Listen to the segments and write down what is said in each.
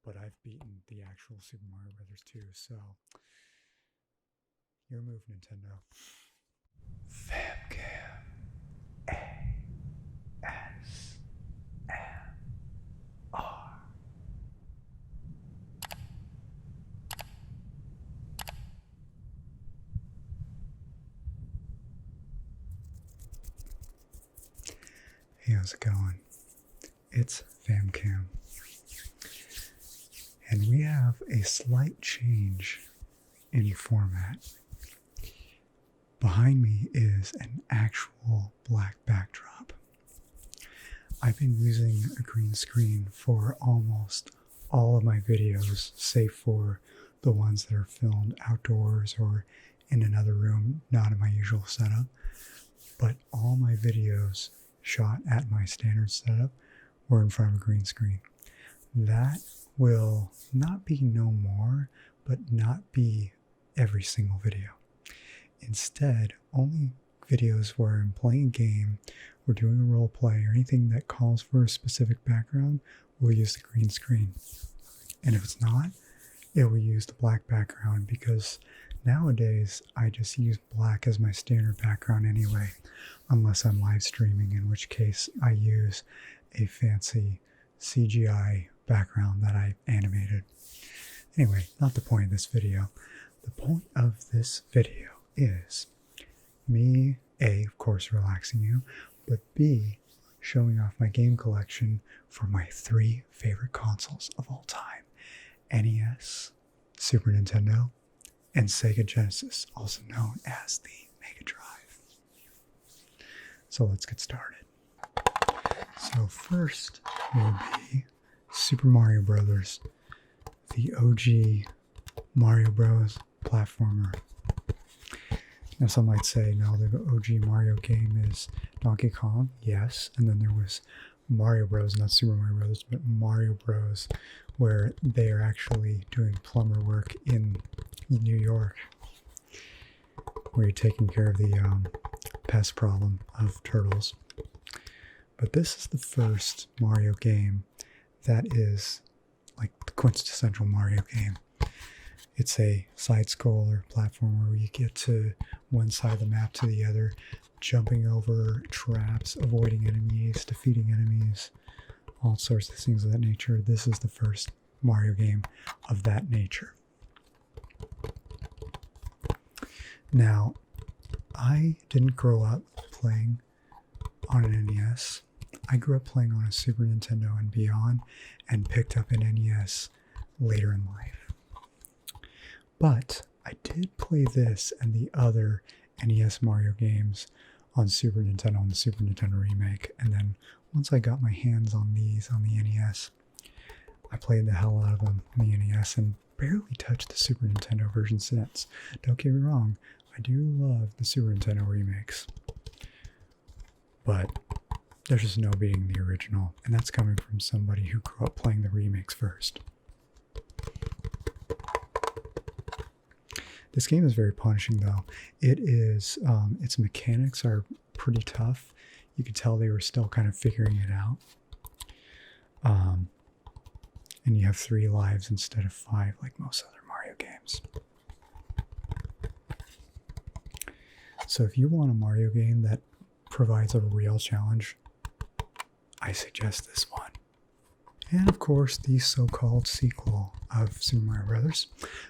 but I've beaten the actual Super Mario Brothers 2, so your move, Nintendo. FamKam. ASMR. Hey, how's it going? It's FamKam. And we have a slight change in format. Behind me is an actual black backdrop. I've been using a green screen for almost all of my videos, save for the ones that are filmed outdoors or in another room, not in my usual setup. But all my videos shot at my standard setup were in front of a green screen. That will not be no more, but not be every single video. Instead, only videos where I'm playing a game or doing a role play or anything that calls for a specific background will use the green screen. And if it's not, it will use the black background, because nowadays I just use black as my standard background anyway, unless I'm live streaming, in which case I use a fancy CGI background that I animated. Anyway, not the point of this video. The point of this video is me, A, of course, relaxing you, but B, showing off my game collection for my 3 favorite consoles of all time: NES, Super Nintendo, and Sega Genesis, also known as the Mega Drive. So let's get started. So first will be Super Mario Brothers, the OG Mario Bros. Platformer. Now some might say, no, the OG Mario game is Donkey Kong. Yes, and then there was Mario Bros, not Super Mario Brothers, but Mario Bros, where they are actually doing plumber work in New York, where you're taking care of the pest problem of turtles. But this is the first Mario game that is like the quintessential Mario game. It's a side-scroller platformer where you get to one side of the map to the other, jumping over traps, avoiding enemies, defeating enemies, all sorts of things of that nature. This is the first Mario game of that nature. Now, I didn't grow up playing on an NES. I grew up playing on a Super Nintendo and beyond, and picked up an NES later in life. But I did play this and the other NES Mario games on Super Nintendo, on the Super Nintendo remake. And then once I got my hands on these on the NES, I played the hell out of them on the NES and barely touched the Super Nintendo version since. Don't get me wrong, I do love the Super Nintendo remakes, but there's just no beating the original, and that's coming from somebody who grew up playing the remakes first. This game is very punishing, though. It is, its mechanics are pretty tough. You could tell they were still kind of figuring it out. And you have 3 lives instead of 5, like most other Mario games. So if you want a Mario game that provides a real challenge, I suggest this one. And of course, the so-called sequel of Super Mario Brothers,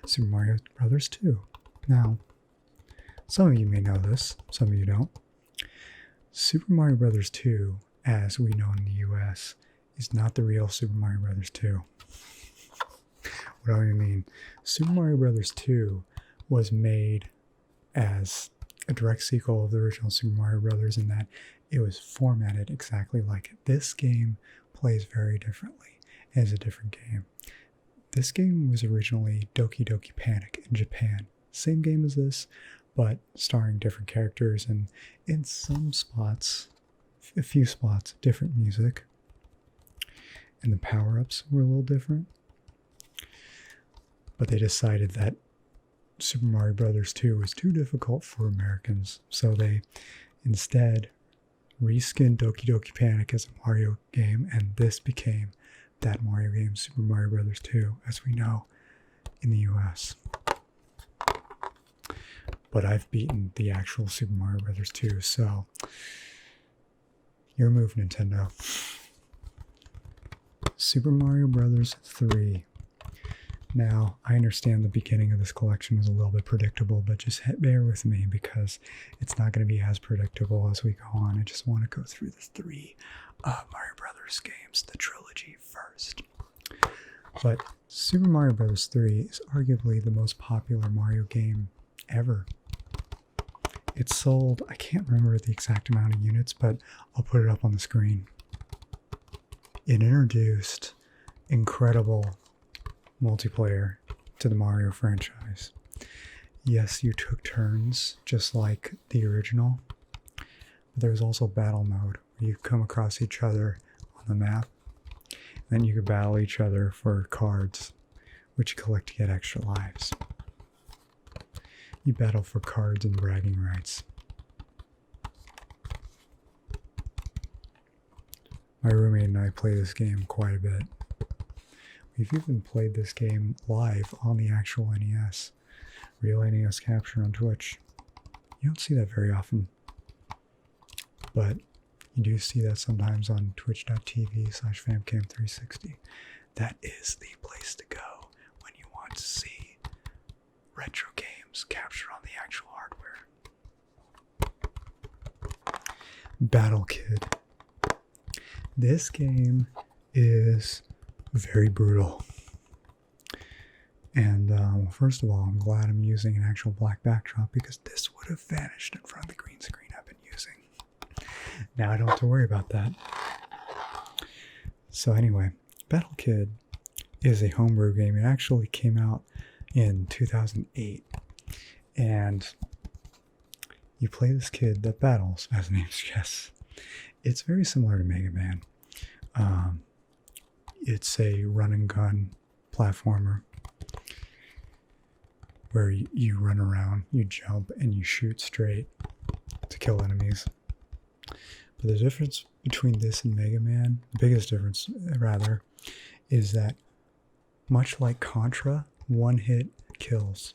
Super Mario Brothers 2. Now, some of you may know this, some of you don't. Super Mario Brothers 2, as we know in the US, is not the real Super Mario Brothers 2. What do I mean? Super Mario Brothers 2 was made as a direct sequel of the original Super Mario Brothers, in that it was formatted exactly like it. This game plays very differently. It is a different game. This game was originally Doki Doki Panic in Japan. Same game as this, but starring different characters, and in some spots, a few spots, different music. And the power-ups were a little different. But they decided that Super Mario Brothers 2 was too difficult for Americans, so they instead reskinned Doki Doki Panic as a Mario game, and this became that Mario game, Super Mario Brothers 2, as we know in the US. But I've beaten the actual Super Mario Brothers 2, so your move, Nintendo. Super Mario Brothers 3. Now, I understand the beginning of this collection was a little bit predictable, but just bear with me because it's not going to be as predictable as we go on. I just want to go through the 3 Mario Brothers games, the trilogy first. But Super Mario Brothers 3 is arguably the most popular Mario game ever. It sold, I can't remember the exact amount of units, but I'll put it up on the screen. It introduced incredible multiplayer to the Mario franchise. Yes, you took turns, just like the original, but there was also battle mode, where you come across each other on the map, and then you could battle each other for cards, which you collect to get extra lives. You battle for cards and bragging rights. My roommate and I play this game quite a bit. We've even played this game live on the actual NES, Real NES Capture on Twitch. You don't see that very often, but you do see that sometimes on twitch.tv/FamKam360. That is the place to go when you want to see retro games captured on the actual hardware. Battle Kid. This game is very brutal. And first of all, I'm glad I'm using an actual black backdrop because this would have vanished in front of the green screen I've been using. Now I don't have to worry about that. So anyway, Battle Kid is a homebrew game. It actually came out in 2008. And you play this kid that battles, as the name suggests. It's very similar to Mega Man. It's a run and gun platformer where you run around, you jump, and you shoot straight to kill enemies. But the difference between this and Mega Man, the biggest difference rather, is that much like Contra, one hit kills.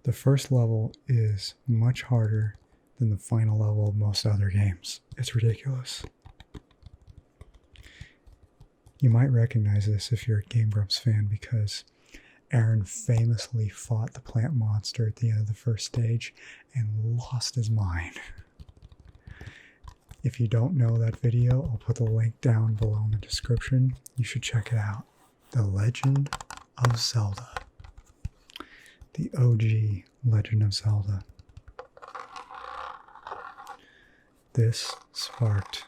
The first level is much harder than the final level of most other games. It's ridiculous. You might recognize this if you're a Game Grumps fan because Aaron famously fought the plant monster at the end of the first stage and lost his mind. If you don't know that video, I'll put the link down below in the description. You should check it out. The Legend of Zelda. The OG Legend of Zelda. This sparked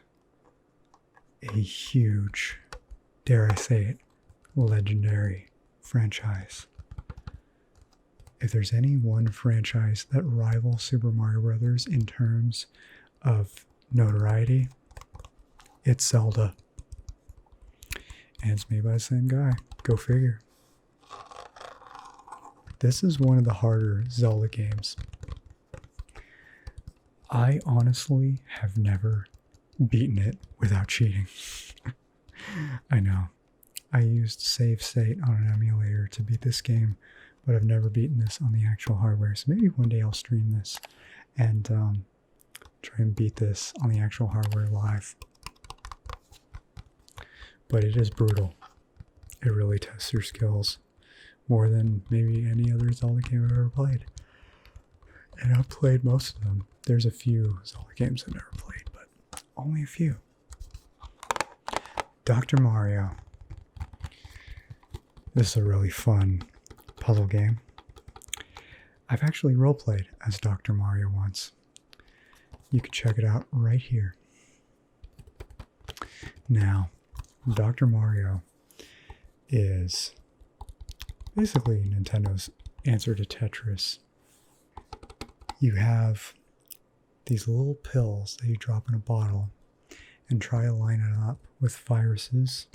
a huge, dare I say it, legendary franchise. If there's any one franchise that rivals Super Mario Brothers in terms of notoriety, it's Zelda. And it's made by the same guy. Go figure. This is one of the harder Zelda games. I honestly have never beaten it without cheating. I know. I used save state on an emulator to beat this game, but I've never beaten this on the actual hardware. So maybe one day I'll stream this and try and beat this on the actual hardware live. But it is brutal. It really tests your skills more than maybe any other Zelda game I've ever played. And I've played most of them. There's a few Zelda games I've never played, but only a few. Dr. Mario. This is a really fun puzzle game. I've actually roleplayed as Dr. Mario once. You can check it out right here. Now, Dr. Mario is basically Nintendo's answer to Tetris. You have these little pills that you drop in a bottle and try to line it up with viruses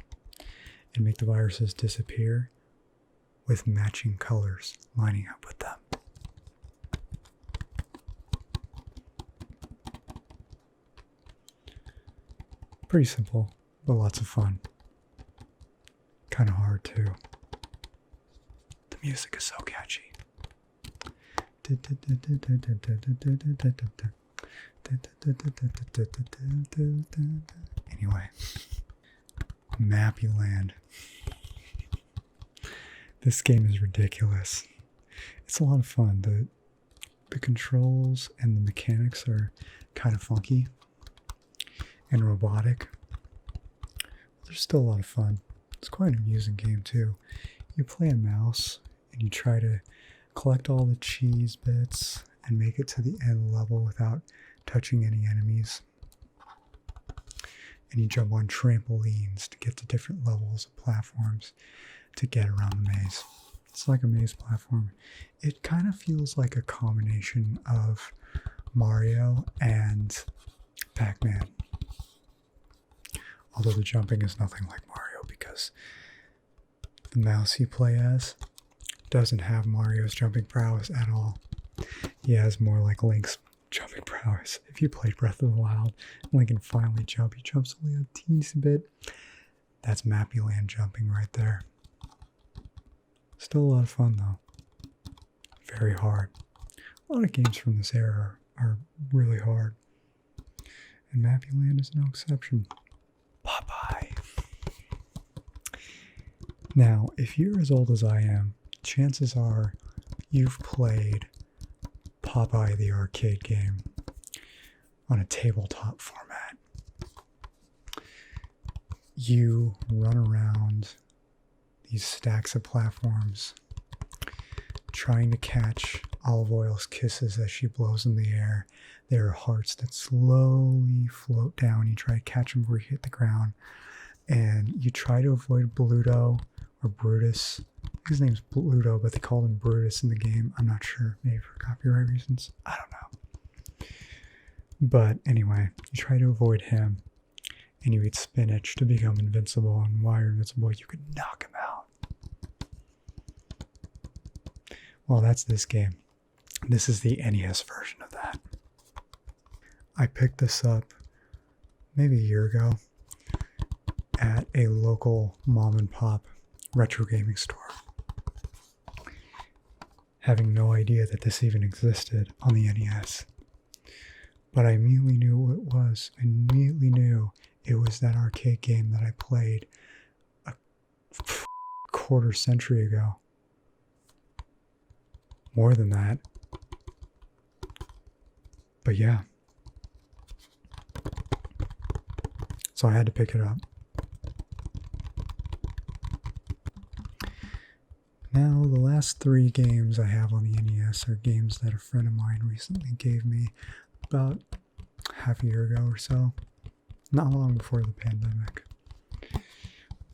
and make the viruses disappear with matching colors lining up with them. Pretty simple, but lots of fun. Kind of hard too. The music is so catchy. Anyway, Mappyland. This game is ridiculous. It's a lot of fun. The controls and the mechanics are kind of funky and robotic. They're still a lot of fun. It's quite an amusing game too. You play a mouse and you try to collect all the cheese bits and make it to the end level without touching any enemies. And you jump on trampolines to get to different levels of platforms to get around the maze. It's like a maze platform. It kind of feels like a combination of Mario and Pac-Man. Although the jumping is nothing like Mario because the mouse you play as doesn't have Mario's jumping prowess at all. He has more like Link's jumping prowess. If you played Breath of the Wild, Link can finally jump. He jumps only a teensy bit. That's Mappyland jumping right there. Still a lot of fun though. Very hard. A lot of games from this era are really hard. And Mappyland is no exception. Bye-bye. Now, if you're as old as I am, chances are you've played Popeye the arcade game on a tabletop format. You run around these stacks of platforms trying to catch Olive Oil's kisses as she blows in the air. There are hearts that slowly float down. You try to catch them before you hit the ground. And you try to avoid Bluto or Brutus. His name's Bluto, but they called him Brutus in the game. I'm not sure. Maybe for copyright reasons. I don't know. But anyway, you try to avoid him. And you eat spinach to become invincible. And while you're invincible, you can knock him out. Well, that's this game. This is the NES version of that. I picked this up maybe a year ago at a local mom and pop retro gaming store. Having no idea that this even existed on the NES. But I immediately knew what it was. I immediately knew it was that arcade game that I played a quarter century ago. More than that. But yeah. So I had to pick it up. Now, the last 3 games I have on the NES are games that a friend of mine recently gave me about half a year ago or so. Not long before the pandemic.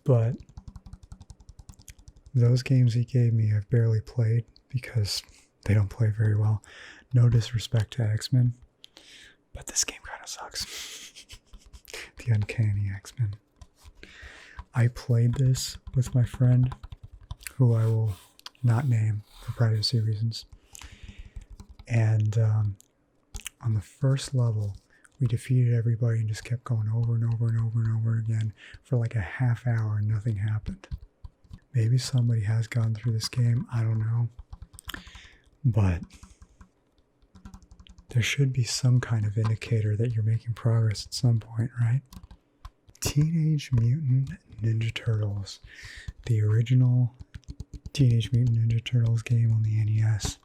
But those games he gave me I've barely played because they don't play very well. No disrespect to X-Men, but this game kind of sucks. The Uncanny X-Men. I played this with my friend, who I will not name for privacy reasons. And on the first level, we defeated everybody and just kept going over and over and over and over again for like a half hour and nothing happened. Maybe somebody has gone through this game, I don't know. But there should be some kind of indicator that you're making progress at some point, right? Teenage Mutant Ninja Turtles. The original Teenage Mutant Ninja Turtles game on the NES.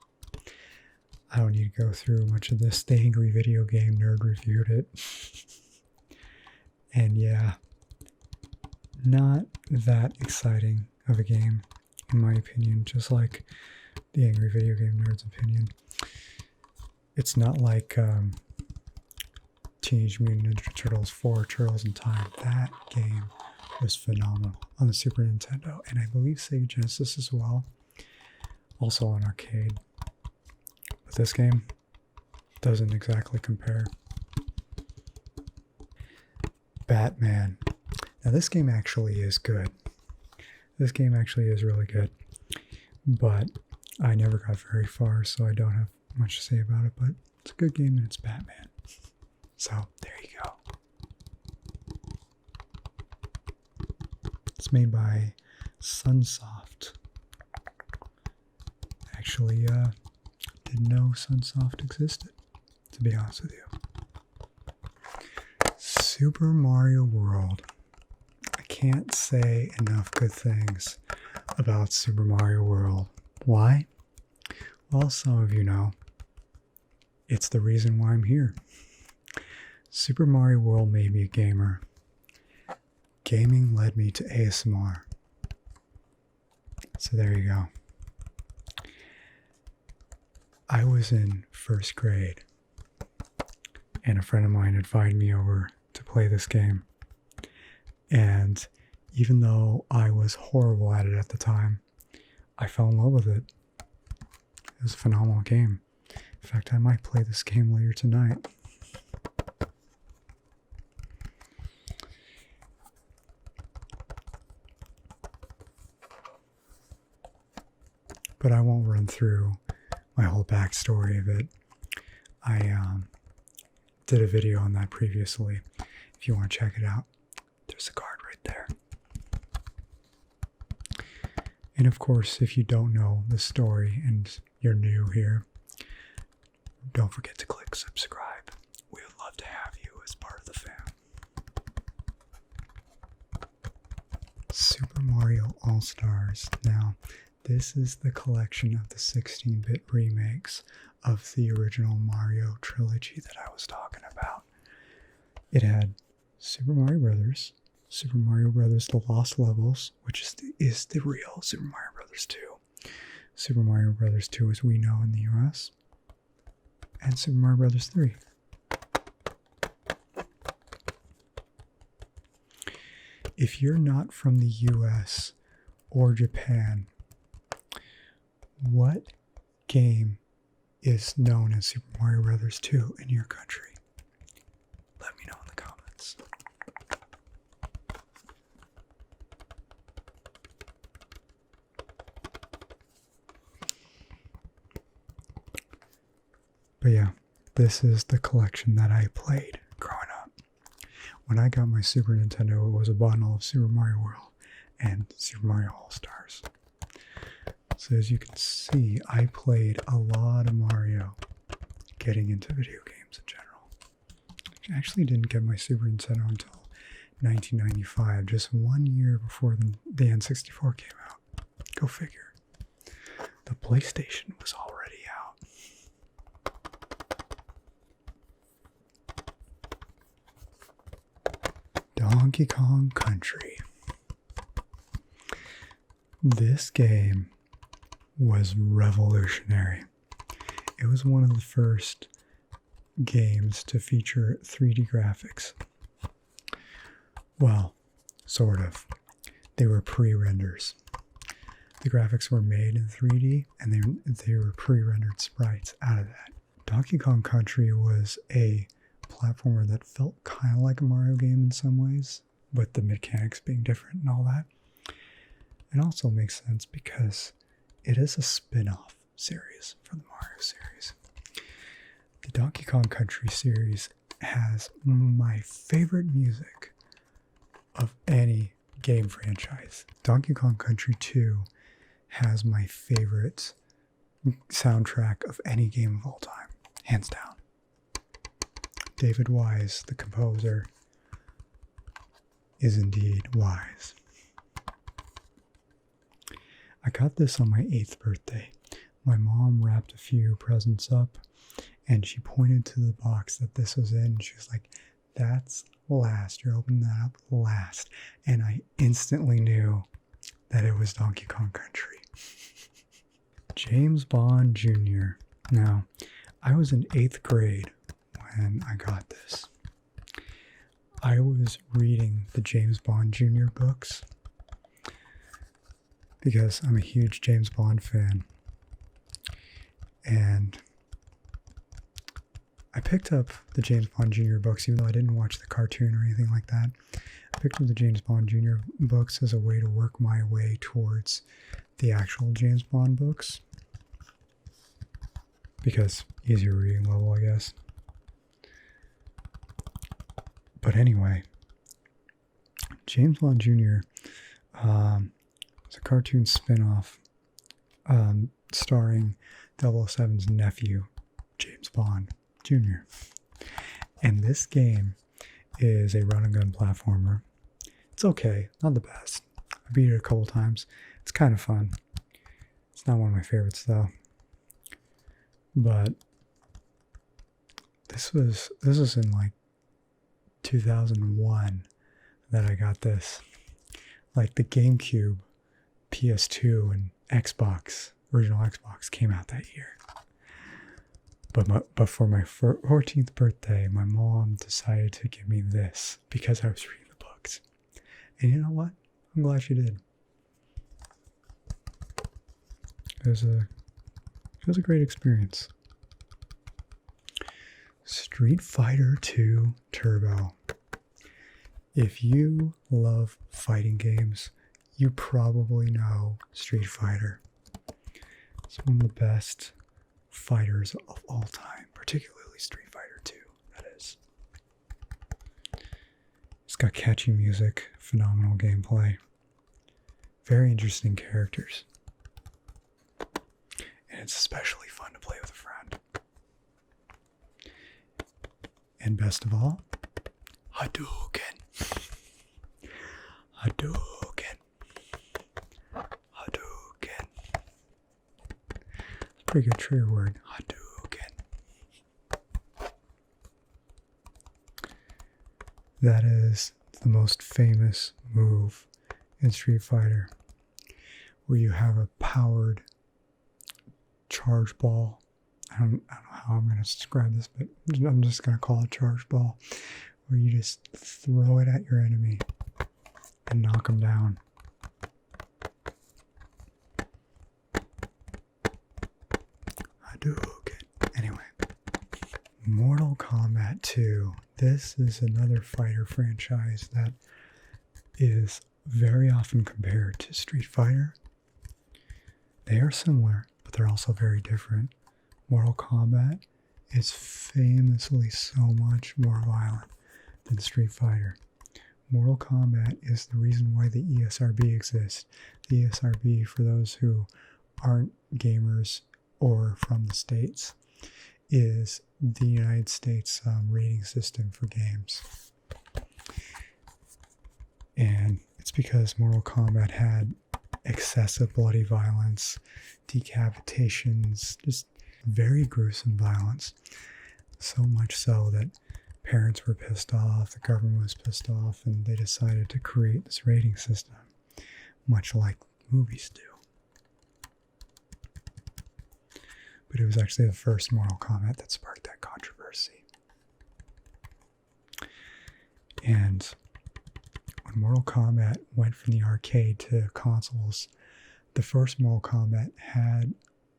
I don't need to go through much of this. The Angry Video Game Nerd reviewed it. And yeah, not that exciting of a game, in my opinion, just like the Angry Video Game Nerd's opinion. It's not like Teenage Mutant Ninja Turtles 4 Turtles in Time. That game was phenomenal on the Super Nintendo, and I believe Sega Genesis as well. Also on arcade. But this game doesn't exactly compare. Batman. Now this game actually is good. This game actually is really good. But I never got very far, so I don't have much to say about it, but it's a good game and it's Batman. So there you go. It's made by Sunsoft. Actually, didn't know Sunsoft existed, to be honest with you. Super Mario World. I can't say enough good things about Super Mario World. Why? Well, some of you know. It's the reason why I'm here. Super Mario World made me a gamer. Gaming led me to ASMR. So there you go. I was in first grade, and a friend of mine invited me over to play this game. And even though I was horrible at it at the time, I fell in love with it. It was a phenomenal game. In fact, I might play this game later tonight. But I won't run through my whole backstory of it. I did a video on that previously. If you want to check it out, there's a card right there. And of course, if you don't know the story and you're new here, don't forget to click subscribe. We would love to have you as part of the fam. Super Mario All-Stars. Now, this is the collection of the 16-bit remakes of the original Mario trilogy that I was talking about. It had Super Mario Brothers, Super Mario Brothers The Lost Levels, which is the real Super Mario Brothers 2. Super Mario Brothers 2 as we know in the US. And Super Mario Brothers 3. If you're not from the US or Japan, what game is known as Super Mario Brothers 2 in your country? Let me know in the comments. But yeah, this is the collection that I played growing up. When I got my Super Nintendo, it was a bundle of Super Mario World and Super Mario All-Stars. So as you can see, I played a lot of Mario getting into video games in general. I actually didn't get my Super Nintendo until 1995, just 1 year before the N64 came out. Go figure. The PlayStation was already out. Donkey Kong Country. This game was revolutionary. It was one of the first games to feature 3D graphics. Well, sort of. They were pre-renders. The graphics were made in 3D, and they were pre-rendered sprites out of that. Donkey Kong Country was a platformer that felt kind of like a Mario game in some ways, with the mechanics being different and all that. It also makes sense because it is a spin-off series from the Mario series. The Donkey Kong Country series has my favorite music of any game franchise. Donkey Kong Country 2 has my favorite soundtrack of any game of all time, hands down. David Wise, the composer, is indeed wise. I got this on my 8th birthday. My mom wrapped a few presents up, and she pointed to the box that this was in, and she was like, "That's last. You're opening that up last." And I instantly knew that it was Donkey Kong Country. James Bond Jr. Now, I was in 8th grade when I got this. I was reading the James Bond Jr. books because I'm a huge James Bond fan. And I picked up the James Bond Jr. books, even though I didn't watch the cartoon or anything like that. I picked up the James Bond Jr. books as a way to work my way towards the actual James Bond books. Because easier reading level, I guess. But anyway, James Bond Jr., It's a cartoon spin-off starring 007's nephew, James Bond Jr. And this game is a run-and-gun platformer. It's okay, not the best. I beat it a couple times. It's kind of fun. It's not one of my favorites though. But this was in like 2001 that I got this. Like the GameCube, PS2, and Xbox, original Xbox came out that year. But for my 14th birthday, my mom decided to give me this because I was reading the books. And you know what? I'm glad she did. It was a great experience. Street Fighter 2 Turbo. If you love fighting games, you probably know Street Fighter. It's one of the best fighters of all time, particularly Street Fighter 2, that is. It's got catchy music, phenomenal gameplay, very interesting characters, and it's especially fun to play with a friend. And best of all, Hadouken. Hadouken. Hadouken. It's a pretty good trigger word. Hadouken. That is the most famous move in Street Fighter, where you have a powered charge ball. I don't know how I'm going to describe this, but I'm just going to call it charge ball, where you just throw it at your enemy and knock them down. Hadouken. Anyway, Mortal Kombat 2. This is another fighter franchise that is very often compared to Street Fighter. They are similar, but they're also very different. Mortal Kombat is famously so much more violent than Street Fighter. Mortal Kombat is the reason why the ESRB exists. The ESRB, for those who aren't gamers or from the States, is the United States rating system for games. And it's because Mortal Kombat had excessive bloody violence, decapitations, just very gruesome violence. So much so that parents were pissed off, the government was pissed off, and they decided to create this rating system, much like movies do. But it was actually the first Mortal Kombat that sparked that controversy. And when Mortal Kombat went from the arcade to consoles, the first Mortal Kombat had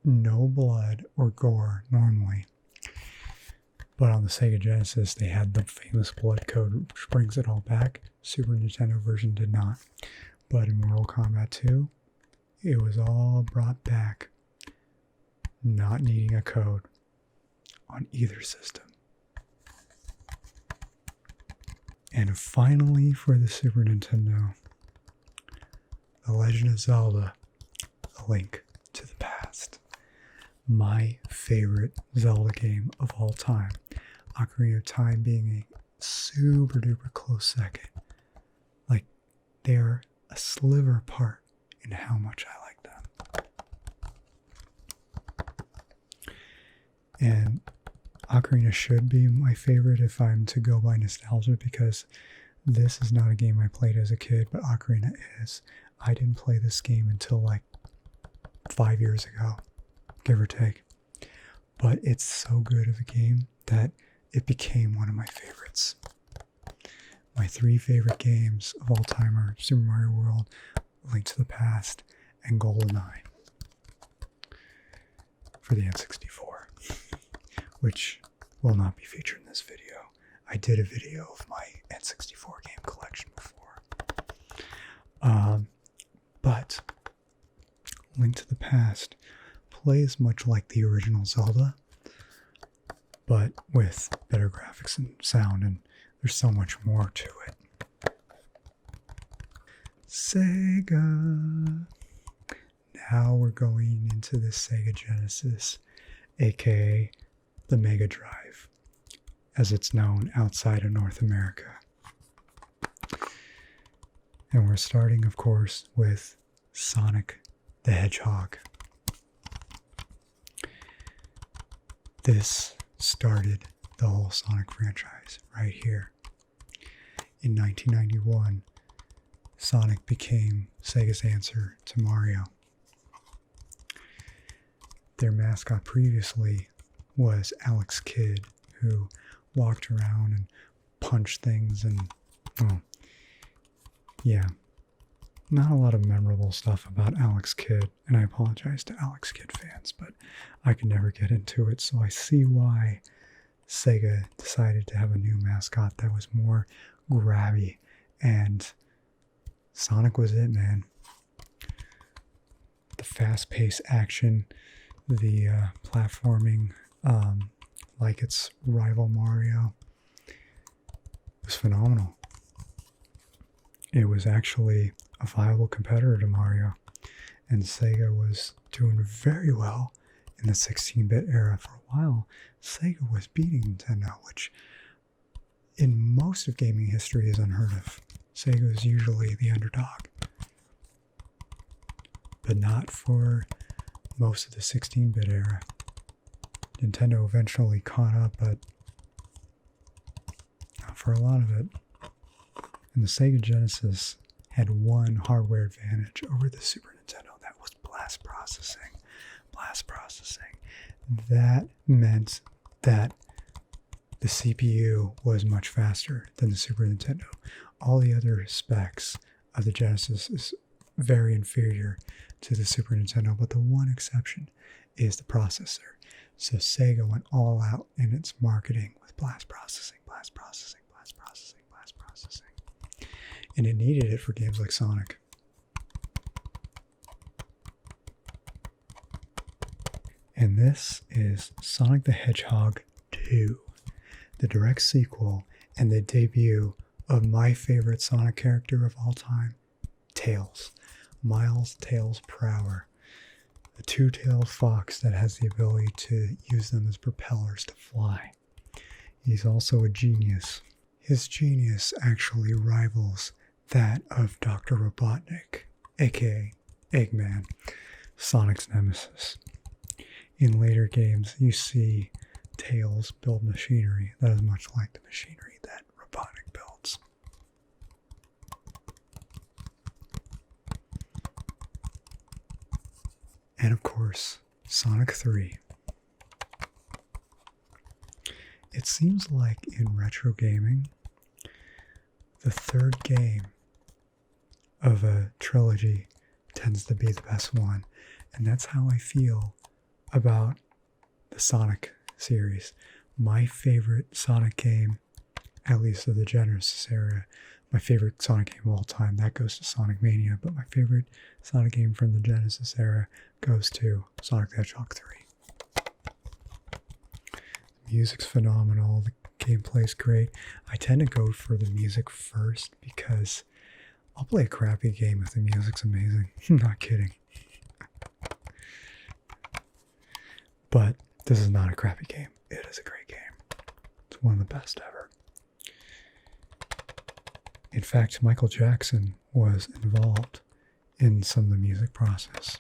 no blood or gore normally. But on the Sega Genesis, they had the famous blood code, which brings it all back. Super Nintendo version did not. But in Mortal Kombat 2, it was all brought back, not needing a code on either system. And finally, for the Super Nintendo, The Legend of Zelda, A Link to the Past. My favorite Zelda game of all time. Ocarina of Time being a super duper close second. Like, they're a sliver apart in how much I like them. And Ocarina should be my favorite if I'm to go by nostalgia, because this is not a game I played as a kid, but Ocarina is. I didn't play this game until like 5 years ago, give or take. But it's so good of a game that it became one of my favorites. My 3 favorite games of all time are Super Mario World, Link to the Past, and GoldenEye for the N64, which will not be featured in this video. I did a video of my N64 game collection before. But Link to the Past plays much like the original Zelda, but with better graphics and sound, and there's so much more to it. Sega. Now we're going into the Sega Genesis, aka the Mega Drive, as it's known outside of North America. And we're starting, of course, with Sonic the Hedgehog. This started the whole Sonic franchise right here. In 1991, Sonic became Sega's answer to Mario. Their mascot previously was Alex Kidd, who walked around and punched things and, well, yeah, not a lot of memorable stuff about Alex Kidd, and I apologize to Alex Kidd fans, but I could never get into it, so I see why Sega decided to have a new mascot that was more grabby, and Sonic was it, man. The fast-paced action, the platforming, like its rival Mario, was phenomenal. It was actually a viable competitor to Mario, and Sega was doing very well in the 16-bit era. For a while, Sega was beating Nintendo, which in most of gaming history is unheard of. Sega is usually the underdog, but not for most of the 16-bit era. Nintendo eventually caught up, but not for a lot of it. And the Sega Genesis had one hardware advantage over the Super Nintendo. That was blast processing. Blast processing. That meant that the CPU was much faster than the Super Nintendo. All the other specs of the Genesis is very inferior to the Super Nintendo, but the one exception is the processor. So Sega went all out in its marketing with blast processing, blast processing, blast processing, blast processing. And it needed it for games like Sonic. And this is Sonic the Hedgehog 2, the direct sequel and the debut of my favorite Sonic character of all time, Tails. Miles Tails Prower, a two-tailed fox that has the ability to use them as propellers to fly. He's also a genius. His genius actually rivals that of Dr. Robotnik, aka Eggman, Sonic's nemesis. In later games, you see Tails build machinery that is much like the machinery that Robotnik builds. And of course, Sonic 3. It seems like in retro gaming, the third game of a trilogy tends to be the best one. And that's how I feel about the Sonic series. My favorite Sonic game, at least of the Genesis era, my favorite Sonic game of all time, that goes to Sonic Mania, but my favorite Sonic game from the Genesis era goes to Sonic the Hedgehog 3. The music's phenomenal, the gameplay's great. I tend to go for the music first because I'll play a crappy game if the music's amazing. I'm not kidding. But this is not a crappy game. It is a great game. It's one of the best ever. In fact, Michael Jackson was involved in some of the music process.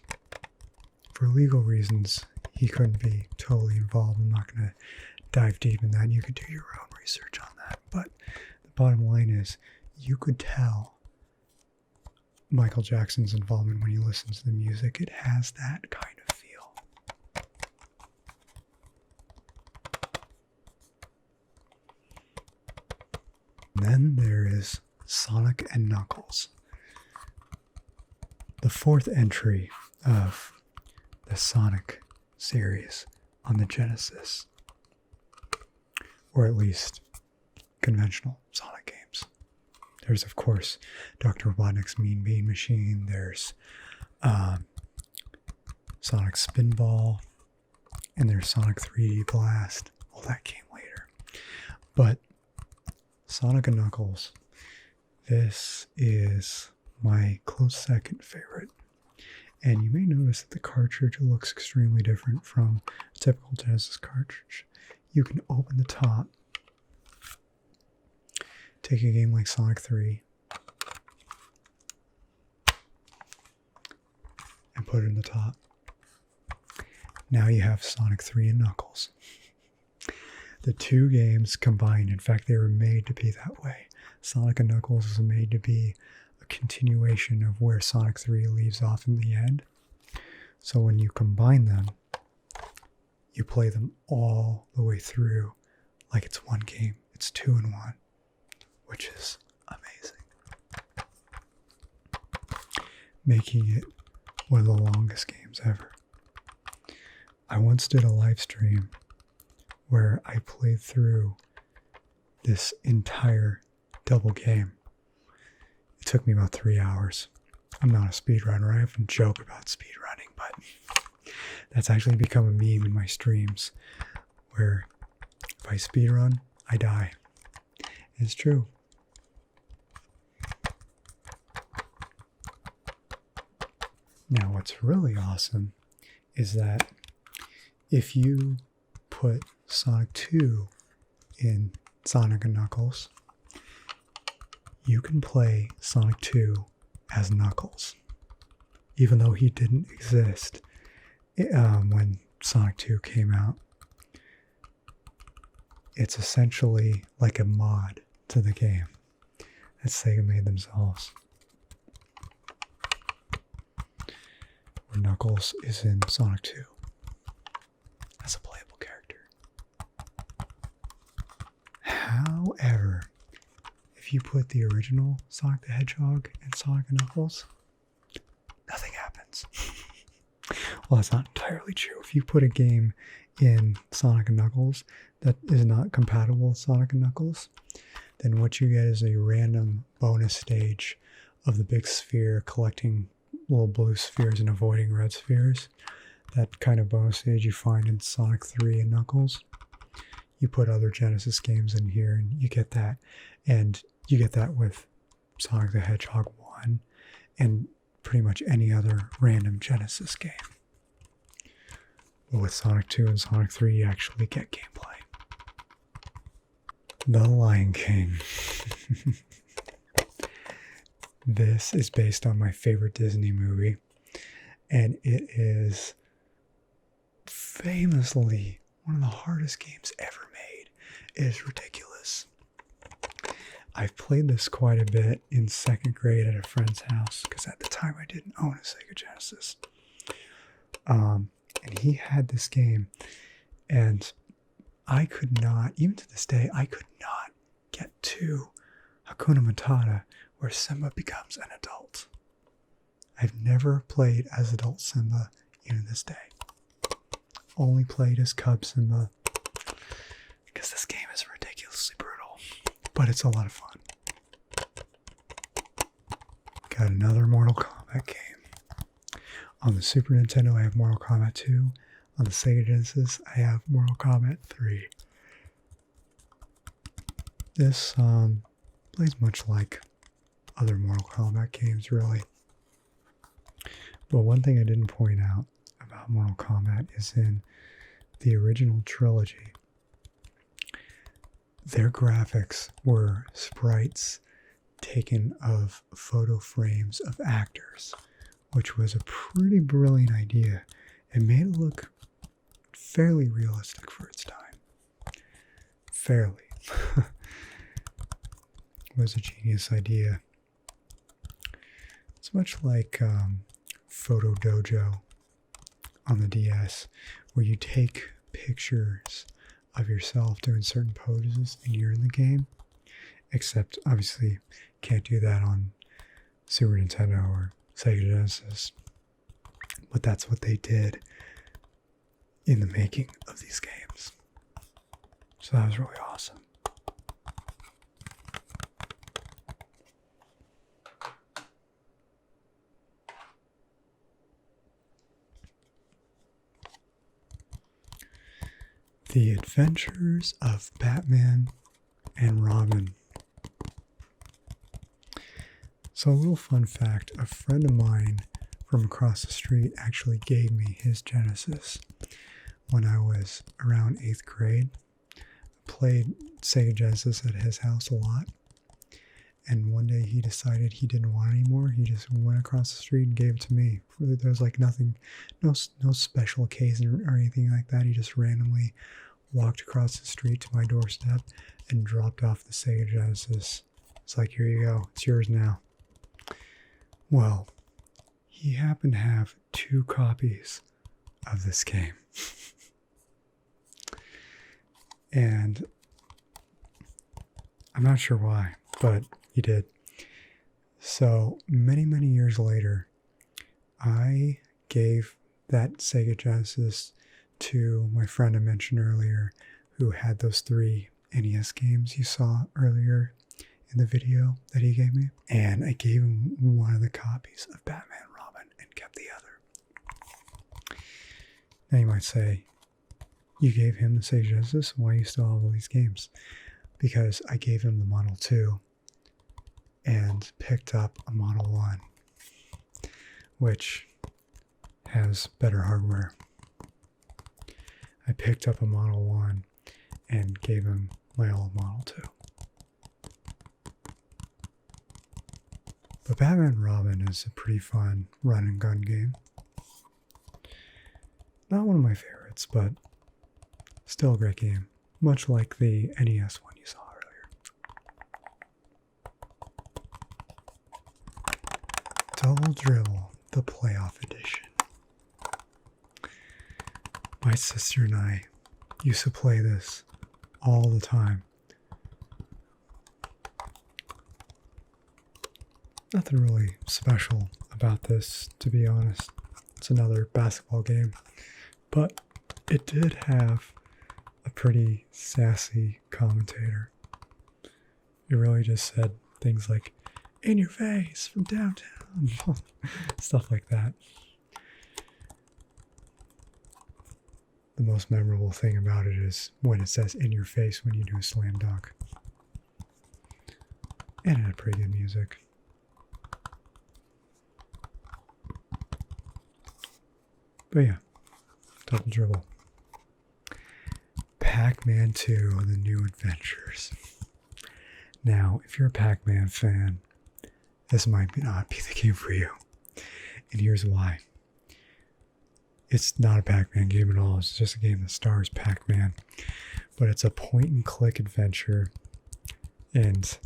For legal reasons, he couldn't be totally involved. I'm not going to dive deep in that. You could do your own research on that. But the bottom line is, you could tell Michael Jackson's involvement when you listen to the music. It has that kind of feel. And then there is Sonic and Knuckles, the fourth entry of the Sonic series on the Genesis, or at least conventional Sonic games. There's, of course, Dr. Robotnik's Mean Bean Machine. There's Sonic Spinball, and there's Sonic 3D Blast. Well, that came later. But Sonic and Knuckles, this is my close second favorite. And you may notice that the cartridge looks extremely different from a typical Genesis cartridge. You can open the top, take a game like Sonic 3, and put it in the top. Now you have Sonic 3 and Knuckles. The two games combined, in fact, they were made to be that way. Sonic and Knuckles is made to be a continuation of where Sonic 3 leaves off in the end. So when you combine them, you play them all the way through like it's one game. It's 2 in 1, which is amazing. Making it one of the longest games ever. I once did a live stream where I played through this entire double game. It took me about 3 hours. I'm not a speedrunner. I often joke about speedrunning, but that's actually become a meme in my streams where if I speedrun, I die. It's true. Now, what's really awesome is that if you put Sonic 2 in Sonic and Knuckles, you can play Sonic 2 as Knuckles, even though he didn't exist when Sonic 2 came out. It's essentially like a mod to the game that Sega made themselves, where Knuckles is in Sonic 2 as a playable character. However, if you put the original Sonic the Hedgehog in Sonic and Knuckles, nothing happens. Well, that's not entirely true. If you put a game in Sonic and Knuckles that is not compatible with Sonic and Knuckles, then what you get is a random bonus stage of the big sphere collecting little blue spheres and avoiding red spheres. That kind of bonus stage you find in Sonic 3 and Knuckles. You put other Genesis games in here and you get that. And you get that with Sonic the Hedgehog 1 and pretty much any other random Genesis game. But with Sonic 2 and Sonic 3, you actually get gameplay. The Lion King. This is based on my favorite Disney movie, and it is famously one of the hardest games ever made. It is ridiculous. I've played this quite a bit in second grade at a friend's house, because at the time I didn't own a Sega Genesis. And he had this game, and I could not, even to this day, I could not get to Hakuna Matata, where Simba becomes an adult. I've never played as adult Simba, even this day. Only played as Cub Simba, because this game is ridiculously brutal, but it's a lot of fun. Got another Mortal Kombat game. On the Super Nintendo, I have Mortal Kombat 2. On the Sega Genesis, I have Mortal Kombat 3. This plays much like other Mortal Kombat games, really. But one thing I didn't point out about Mortal Kombat is in the original trilogy, their graphics were sprites taken of photo frames of actors, which was a pretty brilliant idea. It made it look fairly realistic for its time. Fairly. It was a genius idea. It's much like Photo Dojo on the DS, where you take pictures of yourself doing certain poses and you're in the game, except obviously can't do that on Super Nintendo or Sega Genesis. But that's what they did in the making of these games. So that was really awesome. The Adventures of Batman and Robin. So a little fun fact, a friend of mine from across the street actually gave me his Genesis when I was around 8th grade. Played Sega Genesis at his house a lot. And one day he decided he didn't want it anymore. He just went across the street and gave it to me. There was like nothing, no special occasion or anything like that. He just randomly walked across the street to my doorstep and dropped off the Sega Genesis. It's like, here you go. It's yours now. Well, he happened to have 2 copies of this game. And I'm not sure why, but he did. So many, many years later, I gave that Sega Genesis to my friend I mentioned earlier, who had those 3 NES games you saw earlier in the video that he gave me. And I gave him one of the copies of Batman and Robin and kept the other. Now you might say, you gave him the Sega Genesis, why do you still have all these games? Because I gave him the Model 2 and picked up a Model 1, which has better hardware. I picked up a Model 1 and gave him my old Model 2. But Batman and Robin is a pretty fun run and gun game. Not one of my favorites, but still a great game. Much like the NES one you saw earlier. Double Dribble, the Playoff Edition. My sister and I used to play this all the time. Nothing really special about this, to be honest. It's another basketball game. But it did have a pretty sassy commentator. It really just said things like, "In your face from downtown," stuff like that. The most memorable thing about it is when it says "in your face" when you do a slam dunk. And it had pretty good music. But yeah, Double Dribble. Pac-Man 2, The New Adventures. Now, if you're a Pac-Man fan, this might not be the game for you. And here's why. It's not a Pac-Man game at all. It's just a game that stars Pac-Man. But it's a point-and-click adventure. And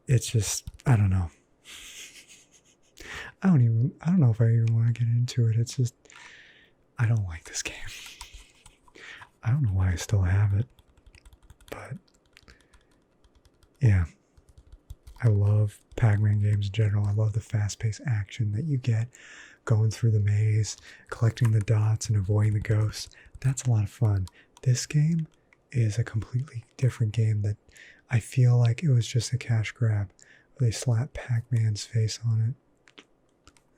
it's just, I don't know. I don't know if I even want to get into it. It's just, I don't like this game. I don't know why I still have it. But, yeah. I love Pac-Man games in general. I love the fast-paced action that you get going through the maze, collecting the dots and avoiding the ghosts. That's a lot of fun. This game is a completely different game that I feel like it was just a cash grab. They slapped Pac-Man's face on it.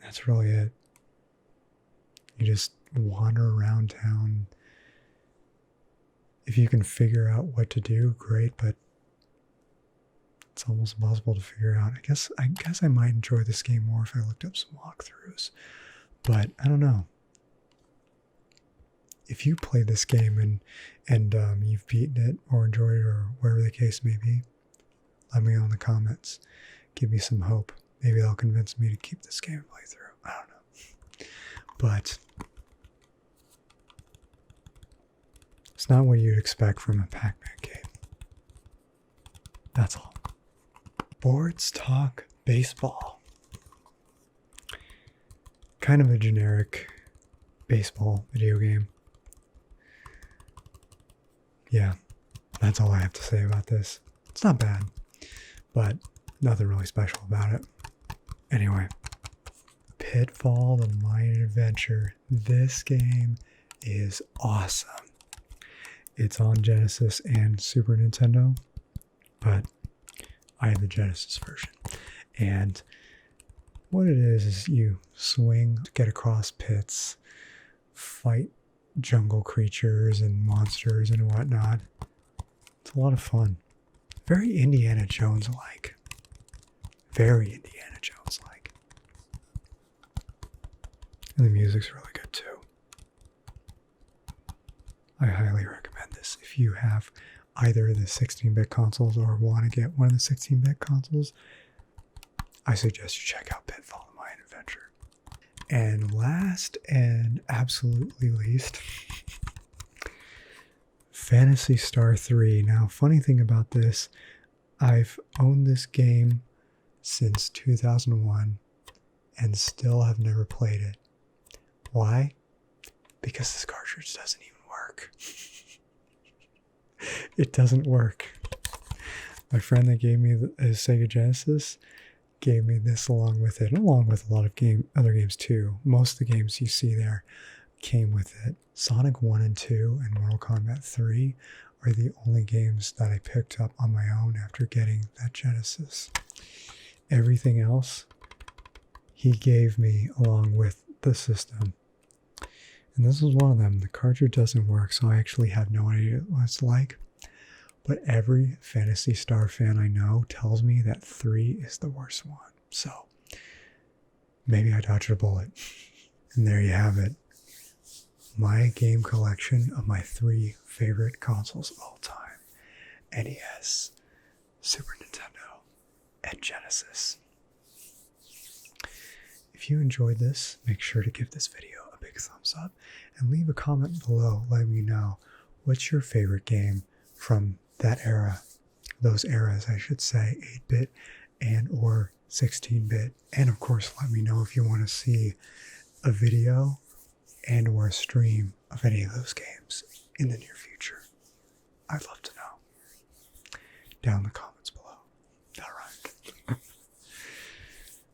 That's really it. You just wander around town. If you can figure out what to do, great, but it's almost impossible to figure out. I guess I might enjoy this game more if I looked up some walkthroughs. But I don't know. If you play this game and you've beaten it or enjoyed it or whatever the case may be, let me know in the comments. Give me some hope. Maybe they'll convince me to keep this game and play through. I don't know. But it's not what you'd expect from a Pac-Man game. That's all. Boards Talk Baseball. Kind of a generic baseball video game. Yeah, that's all I have to say about this. It's not bad, but nothing really special about it. Anyway, Pitfall, the Mighty Adventure. This game is awesome. It's on Genesis and Super Nintendo, but I have the Genesis version. And what it is you swing, get across pits, fight jungle creatures and monsters and whatnot. It's a lot of fun. Very Indiana Jones-like. Very Indiana Jones-like. And the music's really good too. I highly recommend this. If you have either the 16-bit consoles or want to get one of the 16-bit consoles, I suggest you check out Pitfall: The Mayan Adventure. And last and absolutely least, Phantasy Star 3. Now, funny thing about this, I've owned this game since 2001 and still have never played it. Why? Because this cartridge doesn't even work. It doesn't work. My friend that gave me the Sega Genesis gave me this along with it, along with a lot of other games too. Most of the games you see there came with it. Sonic 1 and 2 and Mortal Kombat 3 are the only games that I picked up on my own after getting that Genesis. Everything else he gave me along with the system. And this was one of them. The cartridge doesn't work, so I actually have no idea what it's like. But every Phantasy Star fan I know tells me that 3 is the worst one. So maybe I dodged a bullet. And there you have it. My game collection of my 3 favorite consoles of all time. NES, Super Nintendo, and Genesis. If you enjoyed this, make sure to give this video a big thumbs up and leave a comment below letting me know what's your favorite game from that era, those eras I should say, 8-bit and or 16-bit. And of course, let me know if you want to see a video and or a stream of any of those games in the near future. I'd love to know. Down in the comments below. All right.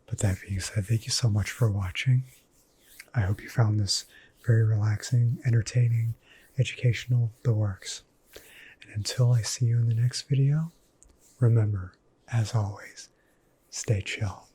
But that being said, thank you so much for watching. I hope you found this very relaxing, entertaining, educational, the works. And until I see you in the next video, remember, as always, stay chill.